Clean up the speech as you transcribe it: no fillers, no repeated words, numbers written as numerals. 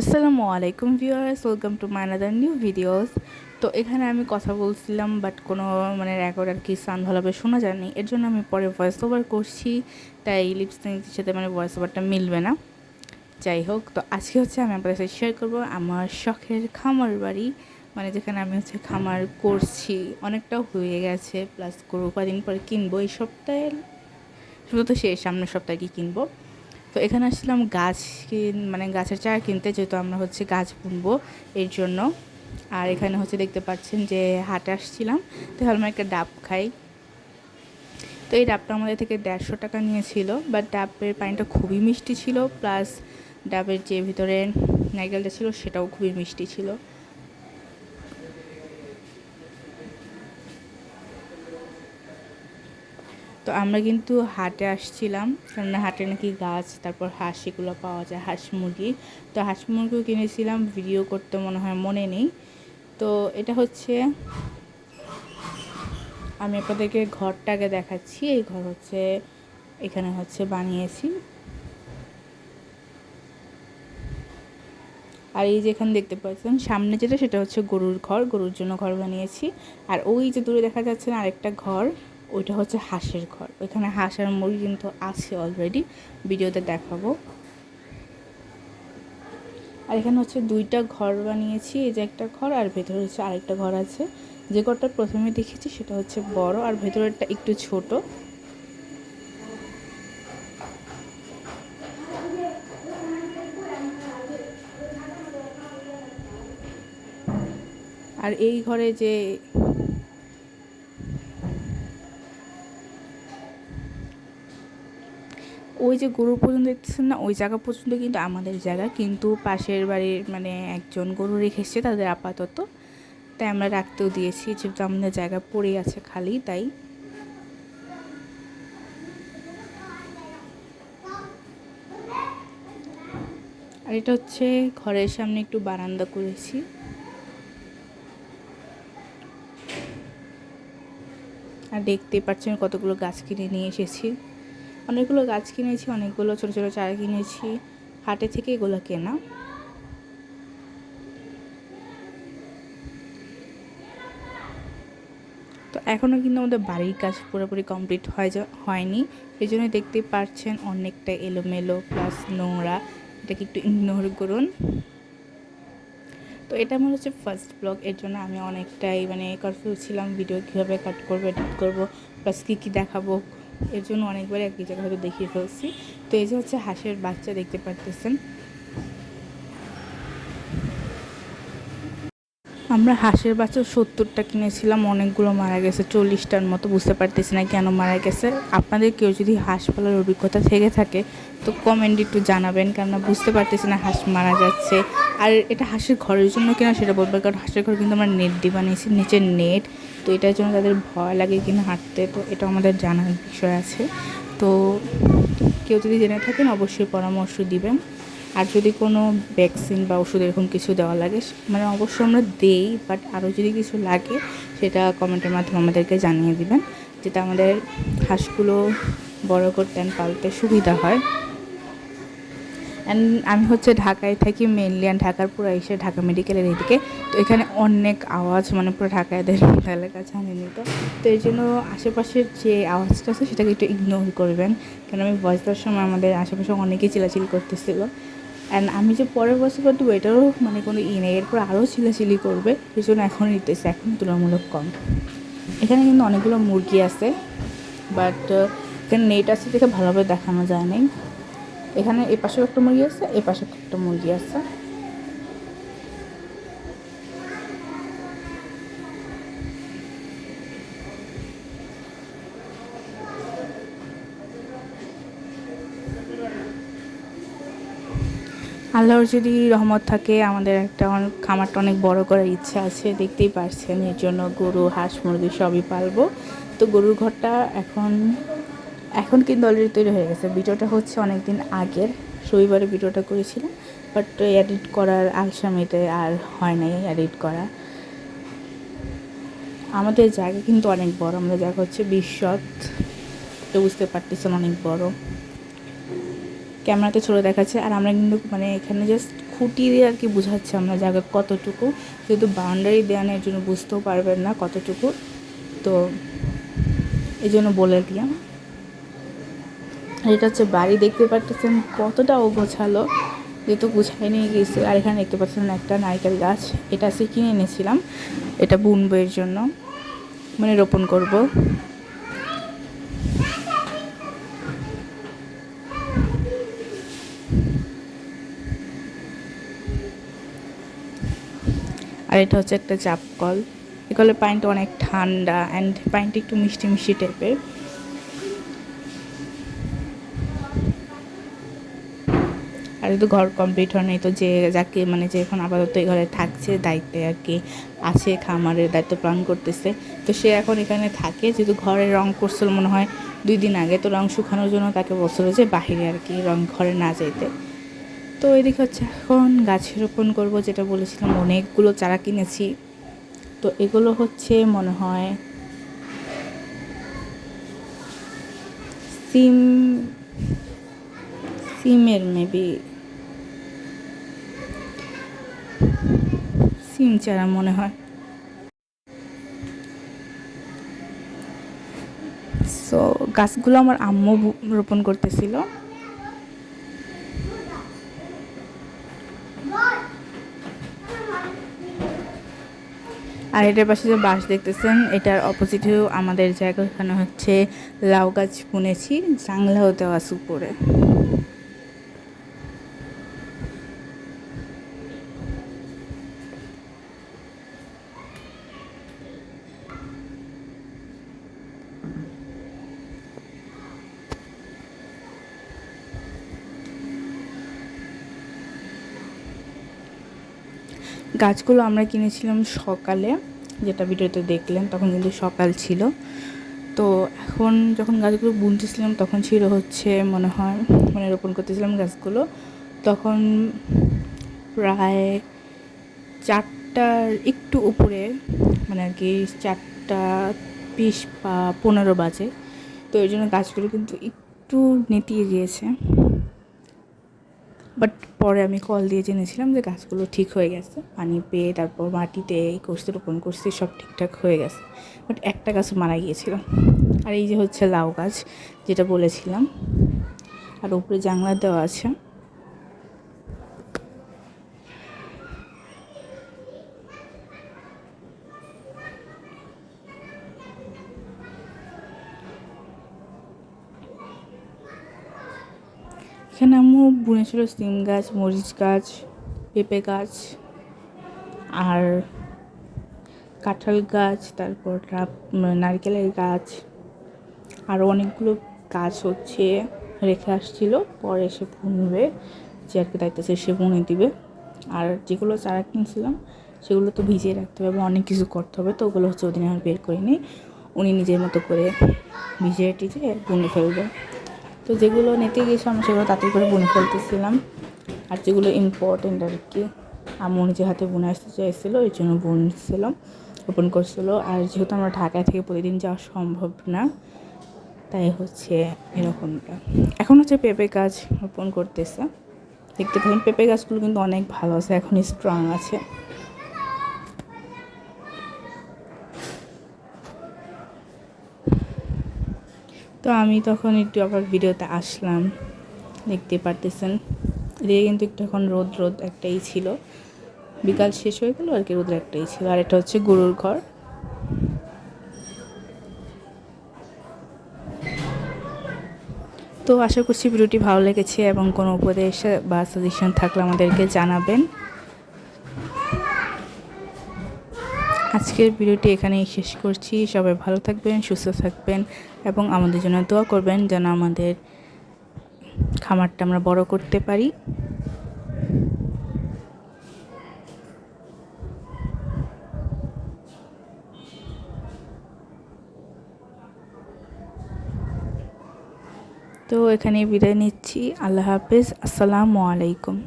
আসসালামু আলাইকুম viewers, welcome to my another new videos. তো এখানে আমি কথা বলছিলাম বাট কোনো রেকর্ড আর কি সাউন্ড ভালোভাবে শোনা যায়নি, এর জন্য আমি পরে ভয়েস ওভার করছি। তাই লিপসিংয়ের সাথে ভয়েস ওভারটা মিলবে না। যাই হোক, তো আজকে আমি আপনাদের সাথে শেয়ার করবো আমার শখের খামার বাড়ি, যেখানে আমি খামার করছি। অনেকটাও হয়ে গেছে, প্লাস গরু কদিন পরে কিনবো এই সপ্তাহে, শুধু তো শেষ, সামনের সপ্তাহে কি কিনবো। তো এখানে আসলাম গাছ গাছের চারা কিনতে, যেহেতু আমরা গাছ বুনবো এর জন্য। আর এখানে দেখতে পাচ্ছেন যে হাটে আসছিলাম, তো ভাবলাম একটা ডাব খাই। তো এই ডাবটা আমাদের থেকে 150 টাকা নিয়েছিল, বাট ডাবের পানিটা খুবই মিষ্টি ছিল, প্লাস ডাবের যে ভিতরে নারকেলটা ছিল সেটাও খুবই মিষ্টি ছিল। তো আমরা কিন্তু হাটে আসছিলাম, কারণ হাটে নাকি গাছ, তারপর হাঁস এগুলো পাওয়া যায়, হাঁস মুরগি। তো হাঁস মুরগিও কিনেছিলাম, ভিডিও করতে মনে নেই। তো এটা আমি আপনাদেরকে ঘরটাকে দেখাচ্ছি। এই ঘর এখানে বানিয়েছি। আর এই যে এখানে দেখতে পাচ্ছেন সামনে যেটা, সেটা গরুর ঘর, গরুর জন্য ঘর বানিয়েছি। আর ওই যে দূরে দেখা যাচ্ছে না আরেকটা ঘর, ওইটা হাঁসের ঘর। ওইখানে হাঁস আর মুরগি কিন্তু আছে অলরেডি, ভিডিওতে দেখাবো। আর এখানে দুইটা ঘর বানিয়েছি, এই যে একটা ঘর, আর ভেতরে আরেকটা ঘর আছে। যে ঘরটা প্রথমে দেখেছি সেটা বড়, আর ভেতরেরটা একটু ছোট। আর এই ঘরে যে ওই যে গরু পর্যন্ত দেখতেছেন না, ওই জায়গা পর্যন্ত কিন্তু আমাদের জায়গা, কিন্তু পাশের বাড়ির একজন গরু রেখে এসছে তাদের আপাতত, তাই আমরা রাখতেও দিয়েছি, যেহেতু আমাদের জায়গা পড়ে আছে খালি, তাই। আর এটা ঘরের সামনে একটু বারান্দা করেছি। আর দেখতেই পাচ্ছেন কতগুলো গাছ কিনে নিয়ে এসেছি। অনেকগুলো গাছ কিনেছি, অনেকগুলো ছোটো ছোটো চারা কিনেছি, হাটে থেকে এগুলো কেনা। তো এখনও কিন্তু আমাদের বাড়ির কাজ পুরোপুরি কমপ্লিট হয়নি, এই জন্য দেখতেই পাচ্ছেন অনেকটা এলোমেলো প্লাস নোংরা, এটাকে একটু ইগনোর করুন। তো এটা আমার ফার্স্ট ব্লগ, এর জন্য আমি অনেকটাই কনফিউজ ছিলাম, ভিডিও কীভাবে কাট করবো, এডিট করবো, প্লাস কী দেখাবো। এর জন্য অনেকবার একই জায়গায় হয়তো দেখিয়ে ফেলছি। তো এই যে হাঁসের বাচ্চা দেখতে পারতেছেন। আমরা হাঁসের বাচ্চা 70টা কিনেছিলাম, অনেকগুলো মারা গেছে, 40টার মতো, বুঝতে পারতেছি না কেন মারা গেছে। আপনাদের কেউ যদি হাঁস পালার অভিজ্ঞতা থেকে থাকে তো কমেন্টে একটু জানাবেন, কেননা বুঝতে পারতেছি না হাঁস মারা যাচ্ছে। আর এটা হাঁসের ঘরের জন্য কিনা সেটা বলবে, কারণ হাঁসের ঘর কিন্তু আমরা নেট দিয়ে বানিয়েছি, নিচের নেট। তো এটার জন্য তাদের ভয় লাগে কিনা হাঁটতে, তো এটা আমাদের জানার বিষয় আছে। তো কেউ যদি জেনে থাকেন অবশ্যই পরামর্শ দিবেন। আর যদি কোনো ভ্যাকসিন বা ওষুধ এরকম কিছু দেওয়া লাগে, অবশ্যই আমরা দেই, বাট আরও যদি কিছু লাগে সেটা কমেন্টের মাধ্যমে আমাদেরকে জানিয়ে দিবেন, যেটা আমাদের হাঁসগুলো বড় করতে পালতে সুবিধা হয়। অ্যান্ড আমি ঢাকায় থাকি মেনলি, অ্যান্ড ঢাকার পুরো এসে ঢাকা মেডিকেলের এদিকে। তো এখানে অনেক আওয়াজ, পুরো ঢাকা এদের এলাকা জানেনি। তো এই জন্য আশেপাশের যে আওয়াজটা আছে সেটাকে একটু ইগনোর করবেন, কারণ আমি ভয়েস দেওয়ার সময় আমাদের আশেপাশে অনেকেই চিলাচিলি করতেছিল। অ্যান্ড আমি যে পরের বছর দেবো এটারও কোনো নেই, এরপর আরও চিলাচিলি করবে, সেই জন্য এখন নিতেছে, এখন তুলনামূলক কম। এখানে কিন্তু অনেকগুলো মুরগি আছে, বাট এখানে নেট আছে দেখে ভালোভাবে দেখানো যায় নাই। এখানে এ পাশেও একটা মুরগি আছে, এ পাশে একটা মুরগি আছে। আল্লাহর যদি রহমত থাকে, আমাদের খামারটা অনেক বড় করার ইচ্ছা আছে, দেখতেই পারছেন। এর জন্য গরু, হাঁস, মুরগি সবই পালবো। তো গরুর ঘরটা এখন কিন্তু অলরেডি তৈরি হয়ে গেছে। ভিডিওটা অনেক দিন আগের, রবিবারে ভিডিওটা করেছিলাম, বাট এডিট করার আলসামিতে আর হয় নাই এডিট করা। আমাদের জায়গা কিন্তু অনেক বড়, আমাদের জায়গা 20 শত, তো বুঝতে পারতেছেন অনেক বড়। ক্যামেরাতে ছোটো দেখাচ্ছে, আর আমরা কিন্তু এখানে জাস্ট খুঁটি দিয়ে আর কি বোঝাচ্ছে আমরা জায়গা কতটুকু, যেহেতু বাউন্ডারি দেওয়া নেই এর জন্য বুঝতেও পারবেন না কতটুকু, তো এই জন্য বলে দিলাম। এটা হচ্ছে বাড়ি, দেখতে পাচ্ছেন কতটা অগোছালো, যেহেতু গুছাই নিয়ে গেছে। আর এখানে দেখতে পাচ্ছেন একটা নারকেল গাছ, এটা সে কিনে এনেছিলাম, এটা বুনবো এর জন্য, মানে রোপণ করব। আর এটা হচ্ছে একটা চাপ কল, এই কলের পানিটা অনেক ঠান্ডা অ্যান্ড পানিটা একটু মিষ্টি মিষ্টি টাইপের। আর যেহেতু ঘর কমপ্লিট হয় নাই, তো যে যাকে মানে যে এখন আপাতত এই ঘরে থাকছে, দায়িত্বে আর কি আছে, খামারের দায়িত্ব পালন করতেছে, তো সে এখন এখানে থাকে। যেহেতু ঘরে রং করছিল মনে হয় 2 দিন আগে, তো রং শুকানোর জন্য তাকে বলছিল যে বাহিরে আর কি রং ঘরে না যাইতে। তো এদিকে হচ্ছে এখন গাছ রোপণ করব, যেটা বলেছিলাম অনেকগুলো চারা কিনেছি। তো এগুলো হচ্ছে মনে হয় সিমের মেবি সিম চারা মনে হয়। সো গাছগুলো আমার আম্মু রোপণ করতেছিল। আর এটার পাশে যে বাঁশ দেখতেছেন, এটার অপোজিটেও আমাদের জায়গা, এখানে হচ্ছে লাউ গাছ বুনেছি, জাংলাও দেওয়া আছে উপরে। গাছগুলো আমরা কিনেছিলাম সকালে, যেটা ভিডিওতে দেখলেন তখন কিন্তু সকাল ছিল। তো এখন যখন গাছগুলো বুনতেছিলাম তখন ছিল হচ্ছে মনে হয়, মানে রোপণ করতেছিলাম গাছগুলো, তখন প্রায় 4টার একটু উপরে, মানে আর কি 4:20 বা 15 বাজে। তো এর জন্য গাছগুলো কিন্তু একটু নেতিয়ে গিয়েছে, বাট পরে আমি কল দিয়ে জেনেছিলাম যে গাছগুলো ঠিক হয়ে গেছে, পানি পেয়ে তারপর মাটিতে করতে রোপণ করছি, সব ঠিকঠাক হয়ে গেছে। বাট একটা গাছ মারা গিয়েছিল। আর এই যে হচ্ছে লাউ গাছ, যেটা বলেছিলাম, আর উপরে জানলা দেওয়া আছে। এখানে আম্মু বুনেছিল সিম গাছ, মরিচ গাছ, পেঁপে গাছ, আর কাঁঠাল গাছ, তারপর নারকেলের গাছ, আরও অনেকগুলো গাছ হচ্ছে রেখে আসছিল, পরে সে বুনবে, যে আর কি দায়িত্ব আছে সে বুনে দিবে। আর যেগুলো চারা কিনছিলাম সেগুলো তো ভিজিয়ে রাখতে হবে, অনেক কিছু করতে হবে, তো ওগুলো হচ্ছে ওদিন আমি বের করিনি, উনি নিজের মতো করে ভিজিয়ে টিজিয়ে বুনে ফেলবে। তো যেগুলো নিতে গিয়েছিলাম সেগুলো তাড়াতাড়ি করে বুনে ফেলতেছিলাম, আর যেগুলো ইম্পর্টেন্ট আর কি আম্মু নিজের হাতে বুনে আসতে চাইছিলো, এই জন্য বুনছিলাম, রোপণ করছিলো। আর যেহেতু আমরা ঢাকায় থেকে প্রতিদিন যাওয়া সম্ভব না, তাই হচ্ছে এরকমটা। এখন হচ্ছে পেঁপে গাছ রোপণ করতেছে, দেখতে পাবেন পেঁপে গাছগুলো কিন্তু অনেক ভালো আছে, এখন স্ট্রং আছে। তো আমি তখন একটু আবার ভিডিওতে আসলাম, দেখতে পারতেছেন এদিকে কিন্তু একটু এখন রোদ রোদ একটাই ছিল, বিকাল শেষ হয়ে গেলো আর কি, রোদ একটাই ছিল। আর এটা হচ্ছে গরুর ঘর। তো আশা করছি ভিডিওটি ভালো লেগেছে, এবং কোনো উপদেশ বা সাজেশন থাকলে আমাদেরকে জানাবেন। আজকের ভিডিওটি এখানেই শেষ করছি। সবাই ভালো থাকবেন, সুস্থ থাকবেন, এবং আমাদের জন্য দোয়া করবেন যেন আমাদের খামারটা আমরা বড় করতে পারি। তো এখানেই বিদায় নিচ্ছি। আল্লাহ হাফেজ, আসসালামু আলাইকুম।